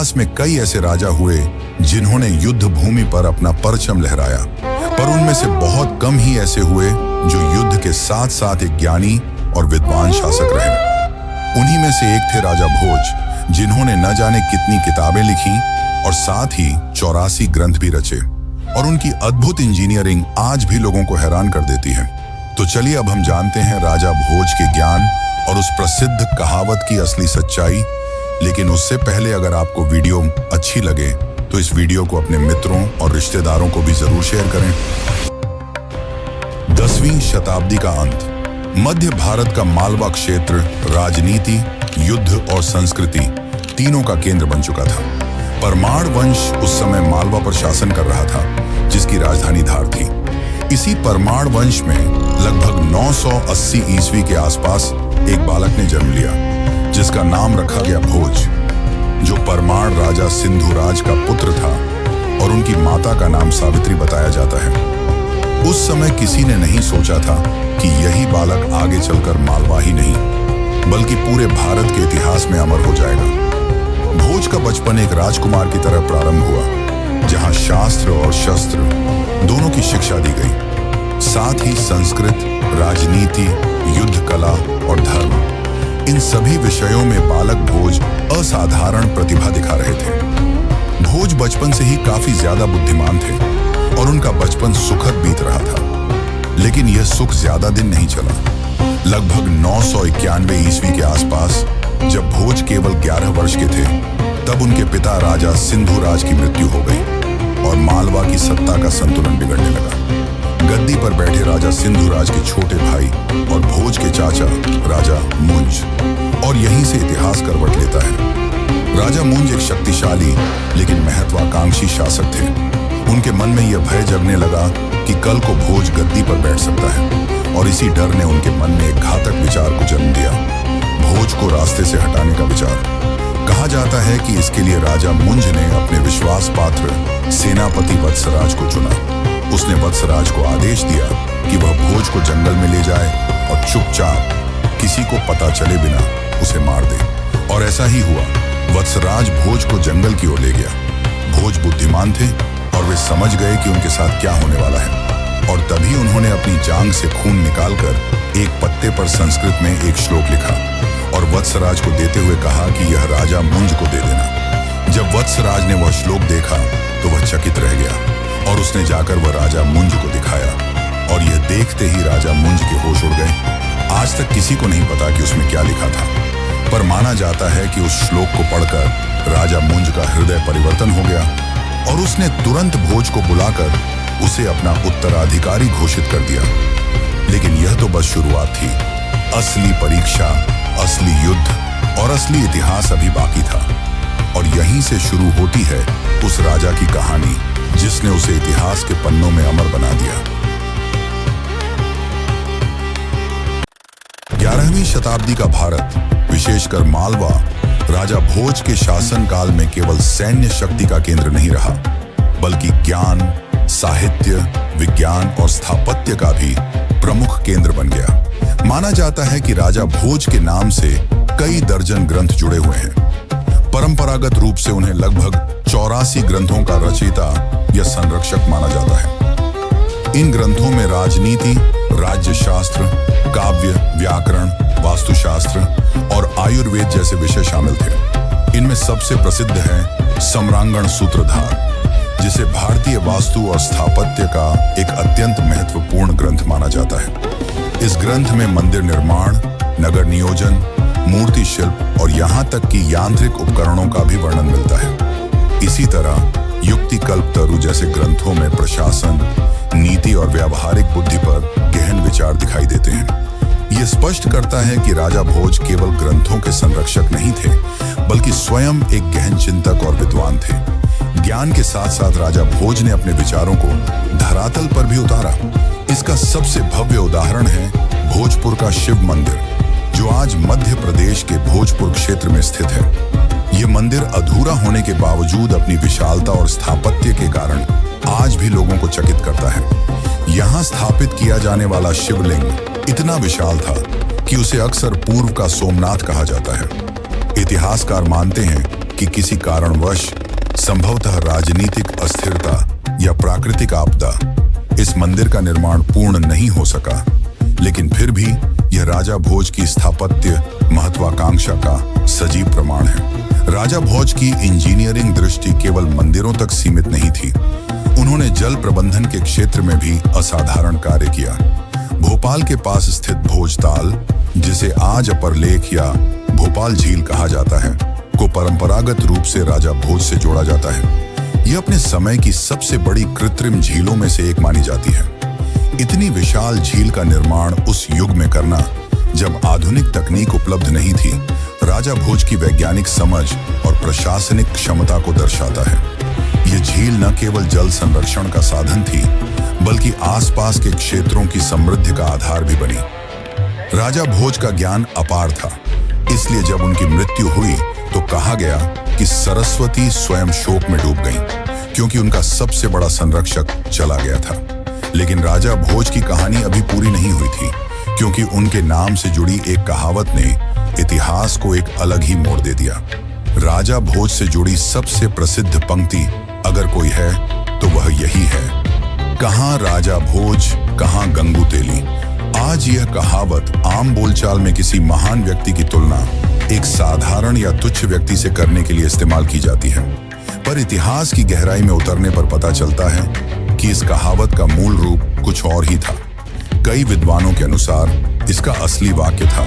इतिहास में कई ऐसे राजा हुए जिन्होंने युद्ध भूमि पर अपना परचम लहराया, पर उनमें से बहुत कम ही ऐसे हुए जो युद्ध के साथ साथ एक ज्ञानी और विद्वान शासक रहे। उन्हीं में से एक थे राजा भोज, जिन्होंने न जाने कितनी किताबें लिखी और साथ ही 84 ग्रंथ भी रचे, और उनकी अद्भुत इंजीनियरिंग आज भी लोगों को हैरान कर देती है। तो चलिए अब हम जानते हैं राजा भोज के ज्ञान और उस प्रसिद्ध कहावत की असली सच्चाई। लेकिन उससे पहले अगर आपको वीडियो अच्छी लगे तो इस वीडियो को अपने मित्रों और रिश्तेदारों को भी जरूर शेयर करें। 10वीं शताब्दी का अंत। मध्य भारत का मालवा क्षेत्र राजनीति, युद्ध और संस्कृति तीनों का केंद्र बन चुका था। परमार वंश उस समय मालवा पर शासन कर रहा था, जिसकी राजधानी धार थी। इसी परमार वंश में लगभग 980 ईस्वी के आसपास एक बालक ने जन्म लिया, जिसका नाम रखा गया भोज, जो परमार राजा सिंधुराज का पुत्र था और उनकी माता का नाम सावित्री बताया जाता है। उस समय किसी ने नहीं सोचा था कि यही बालक आगे चलकर मालवा ही नहीं बल्कि पूरे भारत के इतिहास में अमर हो जाएगा। भोज का बचपन एक राजकुमार की तरह प्रारंभ हुआ, जहां शास्त्र और शस्त्र दोनों की शिक्षा दी गई, साथ ही संस्कृत, राजनीति, युद्ध कला और धर्म, इन सभी विषयों में बालक भोज असाधारण प्रतिभा दिखा रहे थे। भोज बचपन से ही काफी ज्यादा बुद्धिमान थे और उनका बचपन सुखद बीत रहा था। लेकिन यह सुख ज्यादा दिन नहीं चला। लगभग 991 ईस्वी के आसपास जब भोज केवल 11 वर्ष के थे, तब उनके पिता राजा सिंधुराज की मृत्यु हो गई और मालवा की सत्ता का संतुलन बिगड़ने लगा। गद्दी पर बैठे राजा सिंधुराज के छोटे भाई और भोज के चाचा राजा मुंज, और यहीं से इतिहास करवट लेता है। राजा मुंज एक शक्तिशाली लेकिन महत्वाकांक्षी शासक थे। उनके मन में यह भय जगने लगा कि कल को भोज गद्दी पर बैठ सकता है, और इसी डर ने उनके मन में एक घातक विचार को जन्म दिया, भोज को रास्ते से हटाने का विचार। कहा जाता है कि इसके लिए राजा मुंज ने अपने विश्वास पात्र सेनापति वत्सराज को चुना। उसने वत्सराज को आदेश दिया कि वह भोज को जंगल में ले जाए और चुपचाप किसी को पता चले बिना उसे मार दे। और ऐसा ही हुआ। वत्सराज भोज को जंगल की ओर ले गया। भोज बुद्धिमान थे और वे समझ गए कि उनके साथ क्या होने वाला है, और तभी उन्होंने अपनी जांग से खून निकालकर एक पत्ते पर संस्कृत में एक श्लोक लिखा और वत्सराज को देते हुए कहा कि यह राजा मुंज को दे देना। जब वत्सराज ने वह श्लोक देखा तो वह चकित रह गया और उसने जाकर वह राजा मुंज को दिखाया, और यह देखते ही राजा मुंज के होश उड़ गए। आज तक किसी को नहीं पता कि उसमें क्या लिखा था, पर माना जाता है कि उस श्लोक को पढ़कर राजा मुंज का हृदय परिवर्तन हो गया और उसने तुरंत भोज को बुलाकर उसे अपना उत्तराधिकारी घोषित कर दिया। लेकिन यह तो बस शुरुआत थी। असली परीक्षा, असली युद्ध और असली इतिहास अभी बाकी था, और यहीं से शुरू होती है उस राजा की कहानी जिसने उसे इतिहास के पन्नों में अमर बना दिया। 11वीं शताब्दी का भारत, विशेषकर मालवा, राजा भोज के शासन काल में केवल सैन्य शक्ति का केंद्र नहीं रहा, बल्कि ज्ञान, साहित्य, विज्ञान और स्थापत्य का भी प्रमुख केंद्र बन गया। माना जाता है कि राजा भोज के नाम से कई दर्जन ग्रंथ जुड़े हुए हैं। परंपरागत रूप से उन्हें लगभग 84 ग्रंथों का रचयिता या संरक्षक माना जाता है। इन ग्रंथों में राजनीति, राज्य शास्त्र, काव्य, व्याकरण, वास्तुशास्त्र और आयुर्वेद जैसे विषय शामिल थे। इनमें सबसे प्रसिद्ध है सम्रांगण सूत्रधार, जिसे भारतीय वास्तु और स्थापत्य का एक अत्यंत महत्वपूर्ण ग्रंथ माना जाता है। इस ग्रंथ में मंदिर निर्माण, नगर नियोजन, मूर्ति शिल्प और यहाँ तक कि यांत्रिक उपकरणों का भी वर्णन मिलता है। इसी तरह युक्ति कल्पतरु जैसे ग्रंथों में प्रशासन, नीति और व्यावहारिक बुद्धि पर गहन विचार दिखाई देते हैं। यह स्पष्ट करता है कि राजा भोज केवल ग्रंथों के संरक्षक नहीं थे, बल्कि स्वयं एक गहन चिंतक और विद्वान थे। ज्ञान के साथ साथ राजा भोज ने अपने विचारों को धरातल पर भी उतारा। इसका सबसे भव्य उदाहरण है भोजपुर का शिव मंदिर, जो आज मध्य प्रदेश के भोजपुर क्षेत्र में स्थित है। यह मंदिर अधूरा होने के बावजूद अपनी विशालता और स्थापत्य के कारण आज भी लोगों को चकित करता है। यहाँ स्थापित किया जाने वाला शिवलिंग इतना विशाल था कि उसे अक्सर पूर्व का सोमनाथ कहा जाता है। इतिहासकार मानते हैं कि किसी कारणवश, संभवतः राजनीतिक अस्थिरता या प्राकृतिक आपदा, इस मंदिर का निर्माण पूर्ण नहीं हो सका, लेकिन फिर भी यह राजा भोज की स्थापत्य महत्वाकांक्षा का सजीव प्रमाण है। राजा भोज की इंजीनियरिंग दृष्टि केवल मंदिरों तक सीमित नहीं थी। उन्होंने जल प्रबंधन के क्षेत्र में भी असाधारण कार्य किया। भोपाल के पास स्थित भोजताल, जिसे आज अपर लेक या भोपाल झील कहा जाता है, को परंपरागत रूप से राजा भोज से जोड़ा जाता है। यह अपने समय की सबसे बड़ी कृत्रिम झीलों में से एक मानी जाती है। इतनी विशाल झील का निर्माण उस युग में करना, जब आधुनिक तकनीक उपलब्ध नहीं थी, राजा भोज की वैज्ञानिक समझ और प्रशासनिक क्षमता को दर्शाता है। यह झील न केवल जल संरक्षण का साधन थी, बल्कि आसपास के क्षेत्रों की समृद्धि का आधार भी बनी। राजा भोज का ज्ञान अपार था, इसलिए जब उनकी मृत्यु हुई तो कहा गया कि सरस्वती स्वयं शोक में डूब गईं, क्योंकि उनका सबसे बड़ा संरक्षक चला गया था। लेकिन राजा भोज की कहानी अभी पूरी नहीं हुई थी, क्योंकि उनके नाम से जुड़ी एक कहावत ने इतिहास को एक अलग ही मोड़ दे दिया। राजा भोज से जुड़ी सबसे प्रसिद्ध पंक्ति अगर कोई है तो वह यही है, कहाँ राजा भोज, कहाँ गंगू तेली। आज यह कहावत आम बोलचाल में किसी महान व्यक्ति की तुलना एक साधारण या तुच्छ व्यक्ति से करने के लिए इस्तेमाल की जाती है, पर इतिहास की गहराई में उतरने पर पता चलता है कि इस कहावत का मूल रूप कुछ और ही था। कई विद्वानों के अनुसार इसका असली वाक्य था,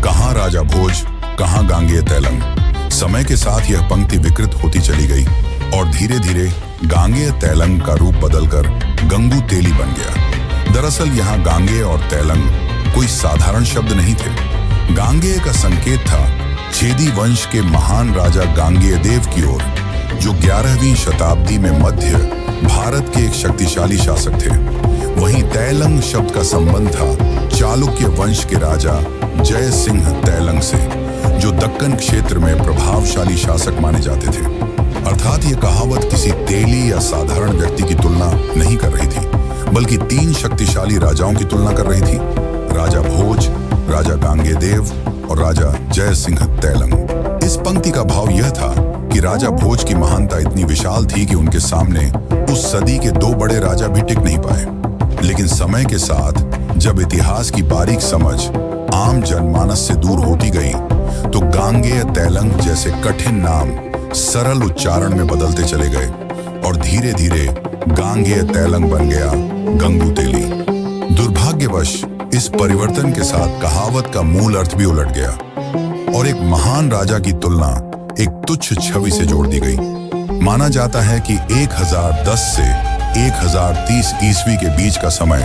कहाँ राजा भोज, कहाँ गांगेय तैलंग। समय के साथ यह पंक्ति विकृत होती चली गई और धीरे धीरे गांगेय तैलंग का रूप बदलकर गंगू तेली बन गया। दरअसल यहाँ गांगेय और तैलंग कोई साधारण शब्द नहीं थे। गांगेय का संकेत था चेदी वंश के महान राजा गांगेय देव की ओर, जो 11वीं शताब्दी में मध्य भारत के एक शक्तिशाली शासक थे। वहीं तैलंग शब्द का संबंध था चालुक्य वंश के राजा जय सिंह तैलंग से, जो दक्कन क्षेत्र में प्रभावशाली शासक माने जाते थे। अर्थात ये कहावत किसी तेली या साधारण व्यक्ति की तुलना नहीं कर रही थी, बल्कि 3 शक्तिशाली राजाओं की तुलना कर रही थी, राजा भोज, राजा गांगेय देव और राजा जय सिंह तैलंग। इस पंक्ति का भाव यह था कि राजा भोज की महानता इतनी विशाल थी कि उनके सामने उस सदी के 2 बड़े राजा भी टिक नहीं पाए। लेकिन समय के साथ जब इतिहास की बारीक समझ आम जनमानस से दूर होती गई, तो गांगेय तैलंग जैसे कठिन नाम सरल उच्चारण में बदलते चले गए और धीरे धीरे गांगेय तैलंग बन गया गंगू तेली। दुर्भाग्यवश इस परिवर्तन के साथ कहावत का मूल अर्थ भी उलट गया और एक महान राजा की तुलना एक तुच्छ छवि से जोड़ दी गई। माना जाता है कि 1010 से 1030 ईस्वी के बीच का समय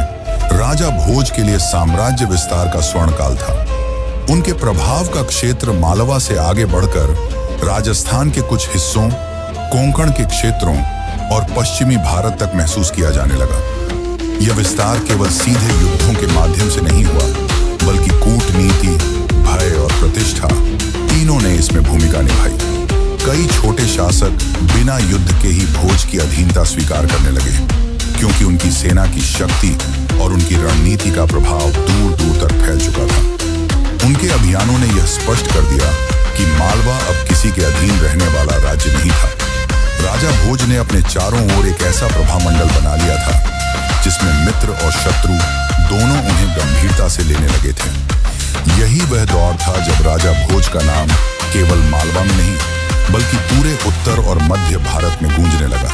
राजा भोज के लिए साम्राज्य विस्तार का स्वर्णकाल था। उनके प्रभाव का क्षेत्र मालवा से आगे बढ़कर राजस्थान के कुछ हिस्सों, कोंकण के क्षेत्रों और पश्चिमी भारत तक महसूस किया जाने लगा। यह विस्तार केवल सीधे युद्धों के माध्यम से नहीं हुआ, बल्कि कूटनीति, भय और प्रतिष्ठा तीनों ने इसमें भूमिका निभाई। कई छोटे शासक बिना युद्ध के ही भोज की अधीनता स्वीकार करने लगे, क्योंकि उनकी सेना की शक्ति और उनकी रणनीति का प्रभाव दूर दूर तक फैल चुका था। उनके अभियानों ने यह स्पष्ट कर दिया कि मालवा अब किसी के अधीन रहने वाला राज्य नहीं था। राजा भोज ने अपने चारों ओर एक ऐसा प्रभामंडल बना लिया था जिसमें मित्र और शत्रु दोनों उन्हें गंभीरता से लेने लगे थे। यही वह दौर था जब राजा भोज का नाम केवल मालवा में नहीं, बल्कि पूरे उत्तर और मध्य भारत में गूंजने लगा।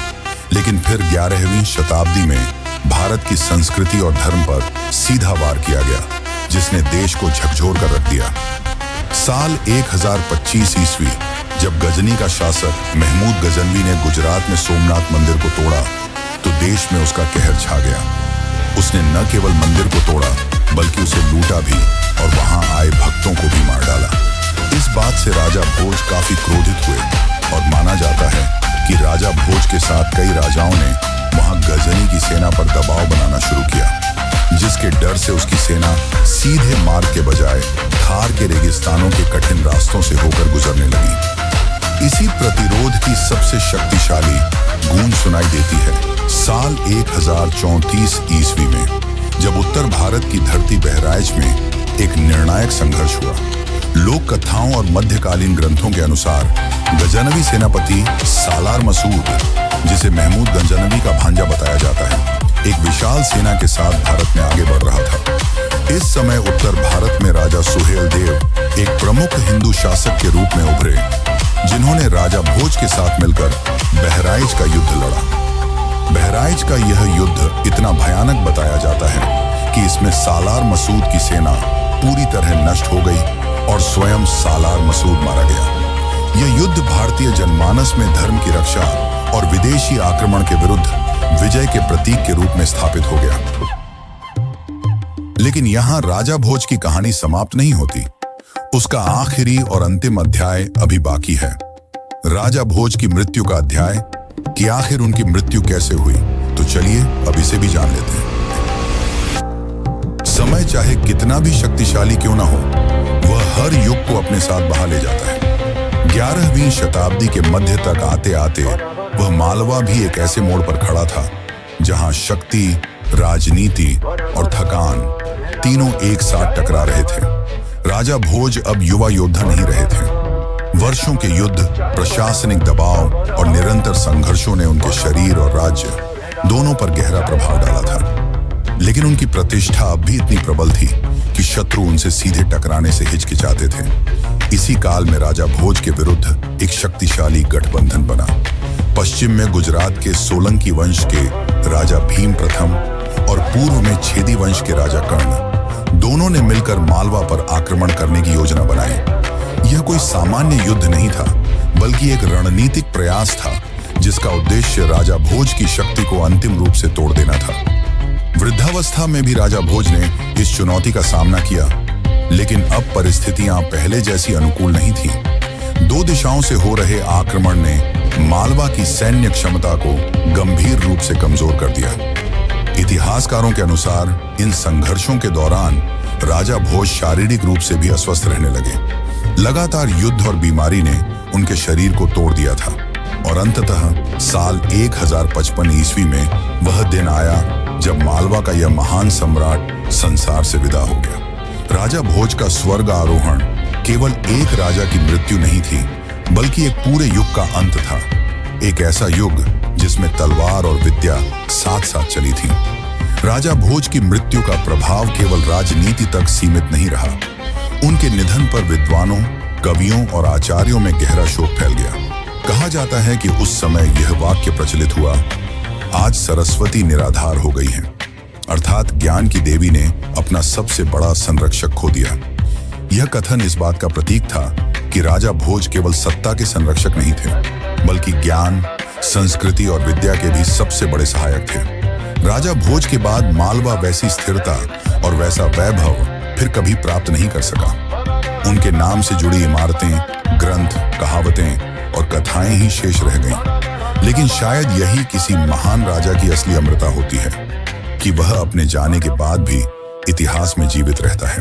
लेकिन फिर 11वीं शताब्दी में भारत की संस्कृति और धर्म पर सीधा वार किया गया, जिसने देश को झकझोर कर रख दिया। साल 1025 ईस्वी जब गजनी का शासक महमूद गजनवी ने गुजरात में सोमनाथ मंदिर को तोड़ा, तो देश में उसका कहर छा गया। उसने न केवल मंदिर को तोड़ा, बल्कि उसे लूटा भी और वहां आए भक्तों को भी मार डाला। इस बात से राजा भोज काफी क्रोधित हुए और माना जाता है कि राजा भोज के साथ कई राजाओं ने वहां गजनी की सेना पर दबाव बनाना शुरू किया, जिसके डर से उसकी सेना सीधे मार्ग के बजाय थार के रेगिस्तानों के कठिन रास्तों से होकर गुजरने लगी। इसी प्रतिरोध की सबसे शक्तिशाली गूंज सुनाई देती है साल 1034 ईस्वी में, जब उत्तर भारत की धरती बहराइच में एक निर्णायक संघर्ष हुआ। लोक कथाओं और मध्यकालीन ग्रंथों के अनुसार गजनवी सेनापति सालार मसूद, जिसे महमूद गजनवी का भांजा बताया जाता है, एक विशाल सेना के साथ भारत में आगे बढ़ रहा था। इस समय उत्तर भारत में राजा सुहेल देव एक प्रमुख हिंदू शासक के रूप में उभरे, जिन्होंने राजा भोज के साथ मिलकर बहराइच का युद्ध लड़ा। बहराइच का यह युद्ध इतना भयानक बताया जाता है कि इसमें सालार मसूद की सेना पूरी तरह नष्ट हो गई और स्वयं सालार मसूद मारा गया। यह युद्ध भारतीय जनमानस में धर्म की रक्षा और विदेशी आक्रमण के विरुद्ध विजय के प्रतीक के रूप में स्थापित हो गया। लेकिन यहां राजा भोज की कहानी समाप्त नहीं होती। उसका आखिरी और अंतिम अध्याय अभी बाकी है। राजा भोज की मृत्यु का अध्याय, कि आखिर उनकी मृत्यु कैसे हुई। तो चलिए अब इसे भी जान लेते हैं। समय चाहे कितना भी शक्तिशाली क्यों ना हो, वह हर युग को अपने साथ बहा ले जाता है। 11वीं शताब्दी के मध्य तक आते आते वह मालवा भी एक ऐसे मोड़ पर खड़ा था जहां शक्ति, राजनीति और थकान तीनों एक साथ टकरा रहे थे। राजा भोज अब युवा योद्धा नहीं रहे थे। वर्षों के युद्ध, प्रशासनिक दबाव और निरंतर संघर्षों ने उनके शरीर और राज्य दोनों पर गहरा प्रभाव डाला था। लेकिन उनकी प्रतिष्ठा अब भी इतनी प्रबल थी कि शत्रु उनसे सीधे टकराने से हिचकिचाते थे। इसी काल में राजा भोज के विरुद्ध एक शक्तिशाली गठबंधन बना। पश्चिम में गुजरात के सोलंकी वंश के राजा भीम प्रथम और पूर्व में छेदी वंश के राजा कर्ण, दोनों ने मिलकर मालवा पर आक्रमण करने की योजना बनाई। यह कोई सामान्य युद्ध नहीं था, बल्कि एक रणनीतिक प्रयास था जिसका उद्देश्य राजा भोज की शक्ति को अंतिम रूप से तोड़ देना था। वृद्धावस्था में भी राजा भोज ने इस चुनौती का सामना किया, लेकिन अब परिस्थितियां पहले जैसी अनुकूल नहीं थीं। दो दिशाओं से हो रहे आक्रमण ने मालवा की सैन्य क्षमता को गंभीर रूप से कमजोर कर दिया। इतिहासकारों के अनुसार इन संघर्षों के दौरान राजा भोज शारीरिक रूप से भी अस्वस्थ रहने लगे। लगातार युद्ध और बीमारी ने उनके शरीर को तोड़ दिया था और अंततः साल 1055 ईस्वी में वह दिन आया जब मालवा का यह महान सम्राट संसार से विदा हो गया। राजा भोज का स्वर्ग आरोहण केवल एक राजा की मृत्यु नहीं थी, बल्कि एक पूरे युग का अंत था। एक ऐसा युग जिसमें तलवार और विद्या साथ साथ चली थी। राजा भोज की मृत्यु का प्रभाव केवल राजनीति तक सीमित नहीं रहा। उनके निधन पर विद्वानों, कवियों और आचार्यों में गहरा शोक फैल गया। कहा जाता है कि उस समय यह वाक्य प्रचलित हुआ, आज सरस्वती निराधार हो गई है, अर्थात ज्ञान की देवी ने अपना सबसे बड़ा संरक्षक खो दिया। यह कथन इस बात का प्रतीक था कि राजा भोज केवल सत्ता के संरक्षक नहीं थे, बल्कि ज्ञान, संस्कृति और विद्या के भी सबसे बड़े सहायक थे। राजा भोज के बाद मालवा वैसी स्थिरता और वैसा वैभव फिर कभी प्राप्त नहीं कर सका। उनके नाम से जुड़ी इमारतें, ग्रंथ, कहावतें और कथाएं ही शेष रह गईं। लेकिन शायद यही किसी महान राजा की असली अमरता होती है कि वह अपने जाने के बाद भी इतिहास में जीवित रहता है।